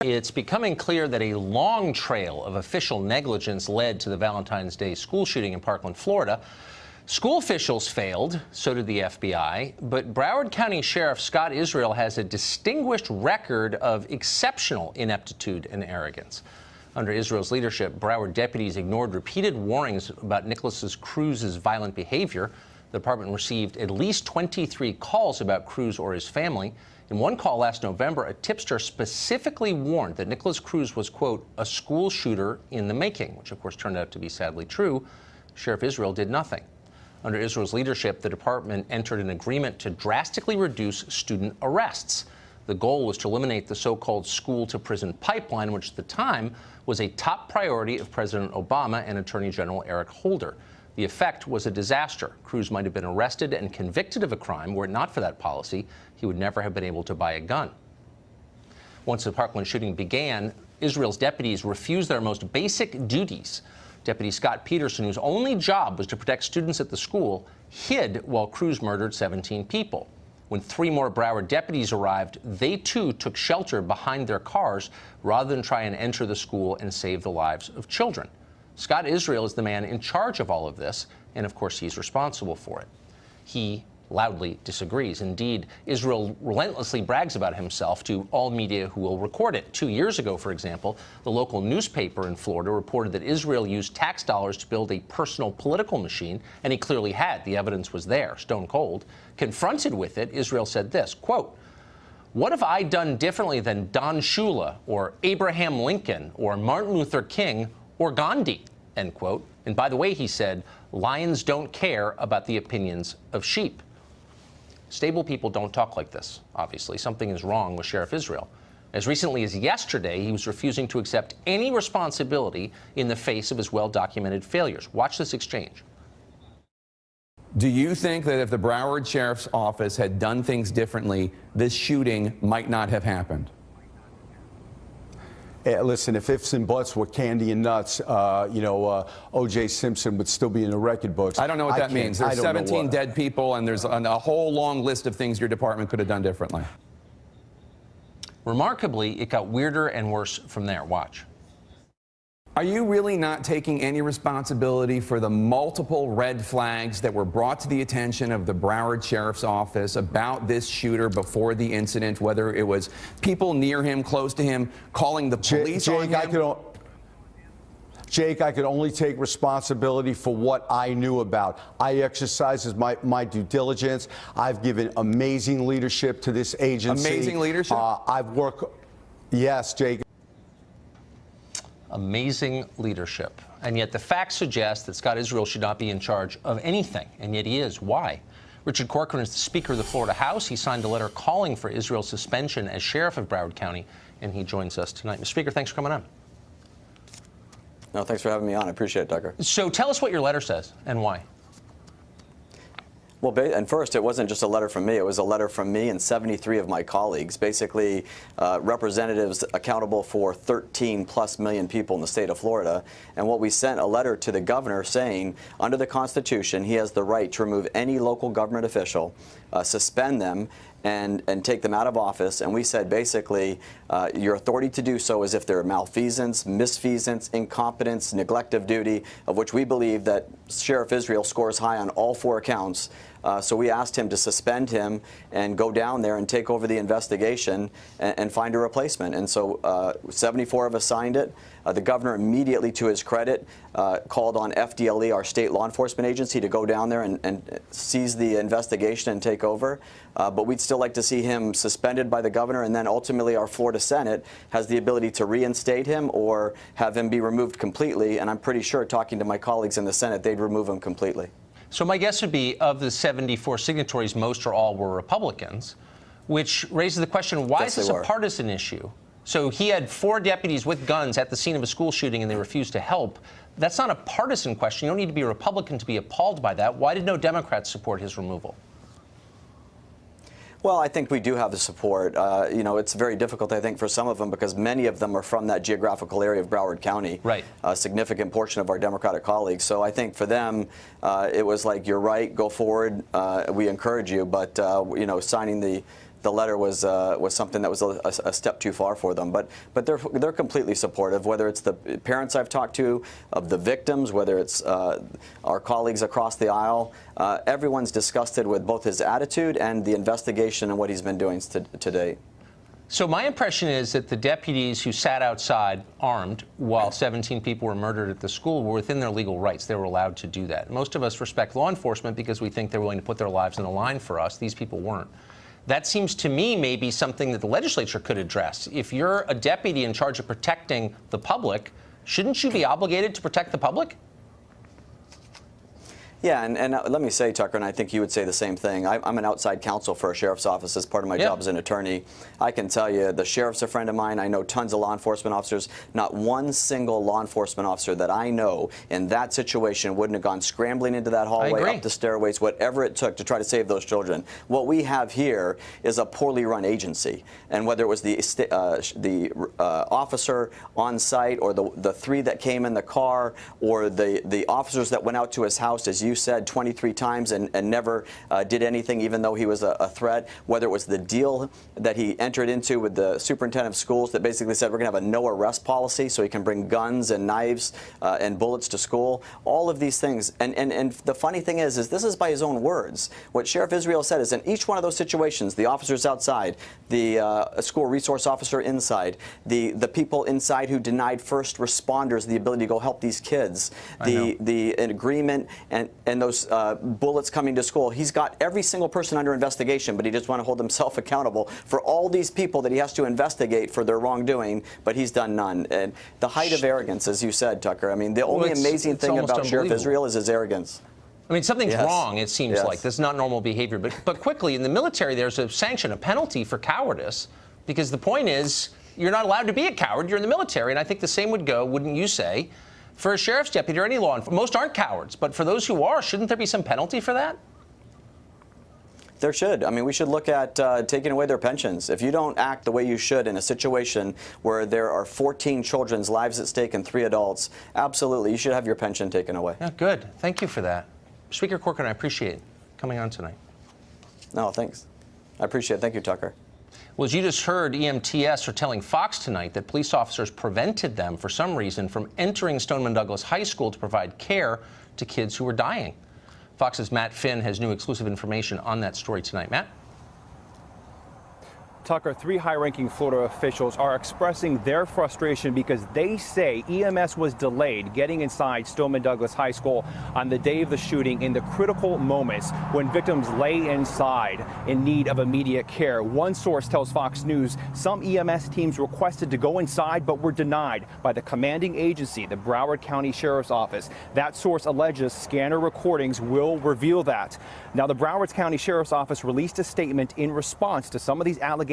It's becoming clear that a long trail of official negligence led to the Valentine's Day school shooting in Parkland, Florida. School officials failed, so did the FBI, but Broward County Sheriff Scott Isreal has a distinguished record of exceptional ineptitude and arrogance. Under Israel's leadership, Broward deputies ignored repeated warnings about Nicholas Cruz's violent behavior. The department received at least 23 calls about Cruz or his family. In one call last November, a tipster specifically warned that Nicholas Cruz was, quote, a school shooter in the making, which of course turned out to be sadly true. Sheriff Isreal did nothing. Under Israel's leadership, the department entered an agreement to drastically reduce student arrests. The goal was to eliminate the so-called school-to-prison pipeline, which at the time was a top priority of President Obama and Attorney General Eric Holder. The effect was a disaster. Cruz might have been arrested and convicted of a crime. Were it not for that policy, he would never have been able to buy a gun. Once the Parkland shooting began, Israel's deputies refused their most basic duties. Deputy Scott Peterson, whose only job was to protect students at the school, hid while Cruz murdered 17 people. When 3 more Broward deputies arrived, they too took shelter behind their cars rather than try and enter the school and save the lives of children. Scott Isreal is the man in charge of all of this, and of course he's responsible for it. He loudly disagrees. Indeed, Isreal relentlessly brags about himself to all media who will record it. 2 years ago, for example, the local newspaper in Florida reported that Isreal used tax dollars to build a personal political machine, and he clearly had. The evidence was there, stone cold. Confronted with it, Isreal said this, quote, "What have I done differently than Don Shula or Abraham Lincoln or Martin Luther King or Gandhi?" End quote. And by the way, he said, lions don't care about the opinions of sheep. Stable people don't talk like this, obviously. Something is wrong with Sheriff Isreal. As recently as yesterday, he was refusing to accept any responsibility in the face of his well-documented failures. Watch this exchange. Do you think that if the Broward Sheriff's Office had done things differently, this shooting might not have happened? Listen, if ifs and buts were candy and nuts, O.J. Simpson would still be in the record books. I don't know what that means. There's 17 dead people, and there's a whole long list of things your department could have done differently. Remarkably, it got weirder and worse from there. Watch. Are you really not taking any responsibility for the multiple red flags that were brought to the attention of the Broward Sheriff's Office about this shooter before the incident, whether it was people near him, close to him, calling the police on him? Jake, I could only take responsibility for what I knew about. I exercised my due diligence. I've given amazing leadership to this agency. Amazing leadership? I've worked. Yes, Jake. Amazing leadership. And yet the facts suggest that Scott Isreal should not be in charge of anything, and yet he is. Why? Richard Corcoran is the Speaker of the Florida House. He signed a letter calling for Isreal's suspension as Sheriff of Broward County, and he joins us tonight. Mr. Speaker, thanks for coming on. No, thanks for having me on. I appreciate it, Tucker. So tell us what your letter says and why. Well, and first, it wasn't just a letter from me. It was a letter from me and 73 of my colleagues, basically representatives accountable for 13+ million people in the state of Florida. And what we sent a letter to the governor saying, under the Constitution, he has the right to remove any local government official, suspend them, and take them out of office. And we said, basically, your authority to do so is if there are malfeasance, misfeasance, incompetence, neglect of duty, of which we believe that Sheriff Isreal scores high on all 4 accounts. So we asked him to suspend him and go down there and take over the investigation and find a replacement. And so 74 of us signed it. The governor immediately, to his credit, called on FDLE, our state law enforcement agency, to go down there and seize the investigation and take over. But we'd still like to see him suspended by the governor, and then ultimately our Florida Senate has the ability to reinstate him or have him be removed completely. And I'm pretty sure, talking to my colleagues in the Senate, they'd remove him completely. So my guess would be, of the 74 signatories, most or all were Republicans, which raises the question, why is this a partisan issue? So he had 4 deputies with guns at the scene of a school shooting and they refused to help. That's not a partisan question. You don't need to be a Republican to be appalled by that. Why did no Democrats support his removal? Well, I think we do have the support. It's very difficult, I think, for some of them because many of them are from that geographical area of Broward County. Right. A significant portion of our Democratic colleagues. So I think for them, it was like, you're right, go forward. We encourage you. But, signing the the letter was something that was a step too far for them. But they're completely supportive. Whether it's the parents I've talked to of the victims, whether it's our colleagues across the aisle, everyone's disgusted with both his attitude and the investigation and what he's been doing to date. So my impression is that the deputies who sat outside armed while 17 people were murdered at the school were within their legal rights. They were allowed to do that. Most of us respect law enforcement because we think they're willing to put their lives on the line for us. These people weren't. That seems to me maybe something that the legislature could address. If you're a deputy in charge of protecting the public, shouldn't you be obligated to protect the public? Yeah, and let me say, Tucker, and I think you would say the same thing. I'm an outside counsel for a sheriff's office as part of my job as an attorney. I can tell you the sheriff's a friend of mine. I know tons of law enforcement officers. Not one single law enforcement officer that I know in that situation wouldn't have gone scrambling into that hallway, up the stairways, whatever it took to try to save those children. What we have here is a poorly run agency. And whether it was the officer on site or the three that came in the car or the officers that went out to his house, as you said, 23 times and never did anything, even though he was a threat, whether it was the deal that he entered into with the superintendent of schools that basically said we're going to have a no arrest policy so he can bring guns and knives and bullets to school, all of these things. And the funny thing is this is by his own words. What Sheriff Isreal said is in each one of those situations, the officers outside, the school resource officer inside, the people inside who denied first responders the ability to go help these kids, the agreement and those bullets coming to school. He's got every single person under investigation, but he just wants to hold himself accountable for all these people that he has to investigate for their wrongdoing, but he's done none. And the height of arrogance, as you said, Tucker. I mean, the only amazing thing about Sheriff Isreal is his arrogance. I mean, something's wrong, it seems like. This is not normal behavior. But quickly, in the military, there's a sanction, a penalty for cowardice, because the point is you're not allowed to be a coward. You're in the military. And I think the same would go, wouldn't you say, for a sheriff's deputy or any law enforcement? Most aren't cowards, but for those who are, shouldn't there be some penalty for that? There should. I mean, we should look at taking away their pensions. If you don't act the way you should in a situation where there are 14 children's lives at stake and 3 adults, absolutely, you should have your pension taken away. Yeah, good. Thank you for that. Speaker Corcoran, I appreciate coming on tonight. No, thanks. I appreciate it. Thank you, Tucker. Well, as you just heard, EMTS are telling Fox tonight that police officers prevented them, for some reason, from entering Stoneman Douglas High School to provide care to kids who were dying. Fox's Matt Finn has new exclusive information on that story tonight. Matt? Tucker, 3 high-ranking Florida officials are expressing their frustration because they say EMS was delayed getting inside Stoneman Douglas High School on the day of the shooting in the critical moments when victims lay inside in need of immediate care. One source tells Fox News some EMS teams requested to go inside but were denied by the commanding agency, the Broward County Sheriff's Office. That source alleges scanner recordings will reveal that. Now, the Broward County Sheriff's Office released a statement in response to some of these allegations,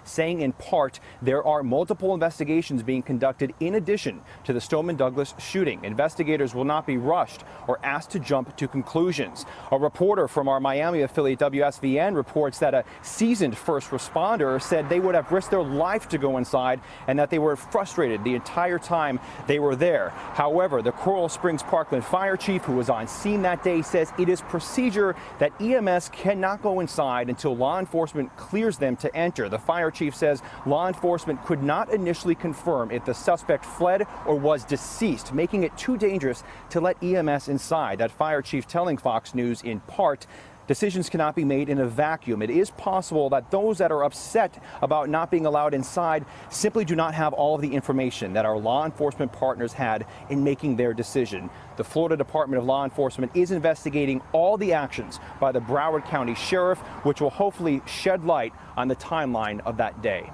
saying in part there are multiple investigations being conducted in addition to the Stoneman Douglas shooting. Investigators will not be rushed or asked to jump to conclusions. A reporter from our Miami affiliate WSVN reports that a seasoned first responder said they would have risked their life to go inside and that they were frustrated the entire time they were there. However, the Coral Springs Parkland fire chief, who was on scene that day, says it is procedure that EMS cannot go inside until law enforcement clears them to enter. The fire chief says law enforcement could not initially confirm if the suspect fled or was deceased, making it too dangerous to let EMS inside. That fire chief telling Fox News in part, decisions cannot be made in a vacuum. It is possible that those that are upset about not being allowed inside simply do not have all of the information that our law enforcement partners had in making their decision. The Florida Department of Law Enforcement is investigating all the actions by the Broward County Sheriff, which will hopefully shed light on the timeline of that day.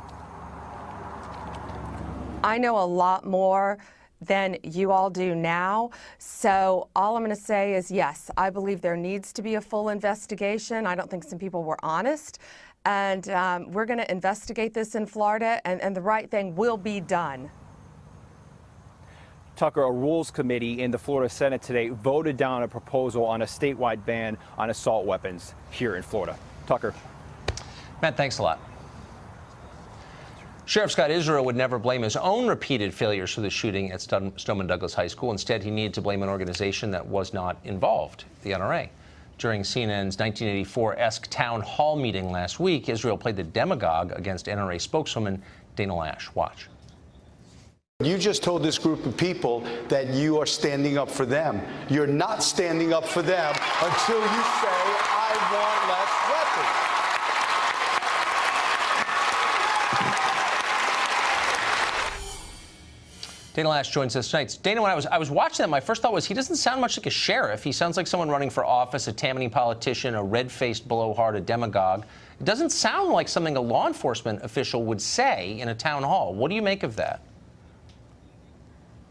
I know a lot more than you all do now. So all I'm going to say is, yes, I believe there needs to be a full investigation. I don't think some people were honest. And we're going to investigate this in Florida, and the right thing will be done. Tucker, a rules committee in the Florida Senate today voted down a proposal on a statewide ban on assault weapons here in Florida. Tucker. Matt, thanks a lot. Sheriff Scott Isreal would never blame his own repeated failures for the shooting at Stoneman Douglas High School. Instead, he needed to blame an organization that was not involved, the NRA. During CNN's 1984-esque town hall meeting last week, Isreal played the demagogue against NRA spokeswoman Dana Lash. Watch. You just told this group of people that you are standing up for them. You're not standing up for them until you say, I want less weapons. Dana Lash joins us tonight. Dana, when I was watching that, my first thought was he doesn't sound much like a sheriff. He sounds like someone running for office, a Tammany politician, a red-faced blowhard, a demagogue. It doesn't sound like something a law enforcement official would say in a town hall. What do you make of that?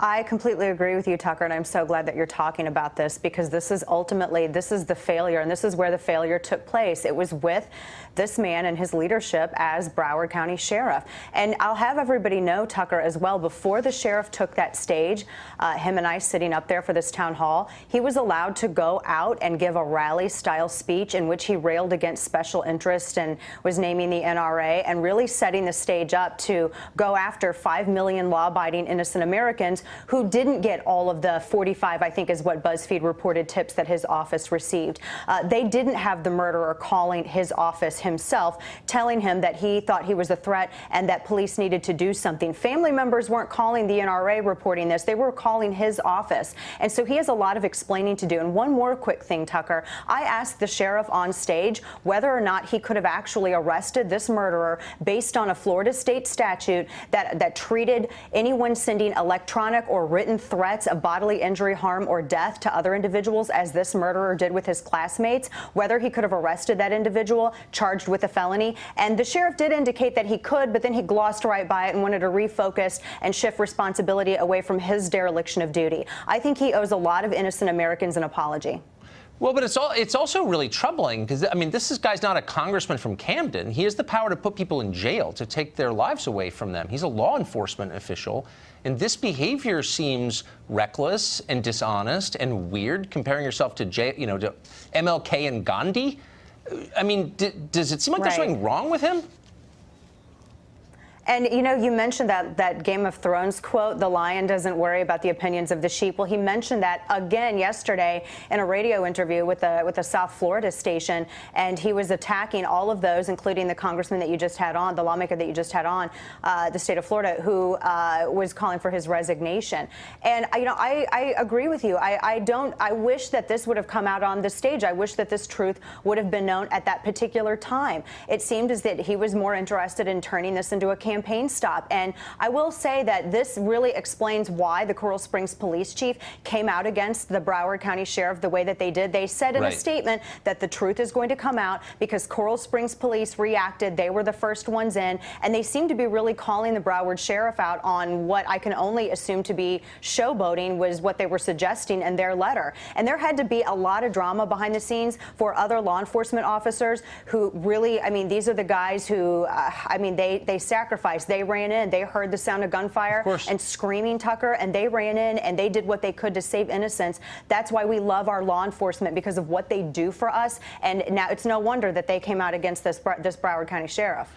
I completely agree with you, Tucker, and I'm so glad that you're talking about this, because this is ultimately, this is the failure, and this is where the failure took place. It was with this man and his leadership as Broward County Sheriff. And I'll have everybody know, Tucker, as well, before the sheriff took that stage, him and I sitting up there for this town hall, he was allowed to go out and give a rally-style speech in which he railed against special interests and was naming the NRA and really setting the stage up to go after 5 million law-abiding innocent Americans who didn't get all of the 45, I think is what BuzzFeed reported, tips that his office received. They didn't have the murderer calling his office himself, telling him that he thought he was a threat and that police needed to do something. Family members weren't calling the NRA reporting this. They were calling his office. And so he has a lot of explaining to do. And one more quick thing, Tucker. I asked the sheriff on stage whether or not he could have actually arrested this murderer based on a Florida state statute that treated anyone sending electronic or written threats of bodily injury, harm, or death to other individuals, as this murderer did with his classmates, whether he could have arrested that individual charged with a felony. And the sheriff did indicate that he could, but then he glossed right by it and wanted to refocus and shift responsibility away from his dereliction of duty. I think he owes a lot of innocent Americans an apology. Well, but it's also really troubling because, I mean, this guy's not a congressman from Camden. He has the power to put people in jail, to take their lives away from them. He's a law enforcement official. And this behavior seems reckless and dishonest and weird, comparing yourself to, to MLK and Gandhi. I mean, does it seem like there's something wrong with him? And, you know, you mentioned that Game of Thrones quote, the lion doesn't worry about the opinions of the sheep. Well, he mentioned that again yesterday in a radio interview with a South Florida station, and he was attacking all of those, including the congressman that you just had on, the lawmaker that you just had on, the state of Florida, who was calling for his resignation. And, you know, I agree with you. I wish that this would have come out on the stage. I wish that this truth would have been known at that particular time. It seemed as that he was more interested in turning this into a campaign stop. And I will say that this really explains why the Coral Springs police chief came out against the Broward County sheriff the way that they did. They said in a statement that the truth is going to come out because Coral Springs police reacted. They were the first ones in, and they seem to be really calling the Broward sheriff out on what I can only assume to be showboating was what they were suggesting in their letter. And there had to be a lot of drama behind the scenes for other law enforcement officers who really, I mean, these are the guys who, I mean, they sacrificed. They ran in. They heard the sound of gunfire and screaming, Tucker, and they ran in and they did what they could to save innocents. That's why we love our law enforcement, because of what they do for us. And now it's no wonder that they came out against this Broward County sheriff.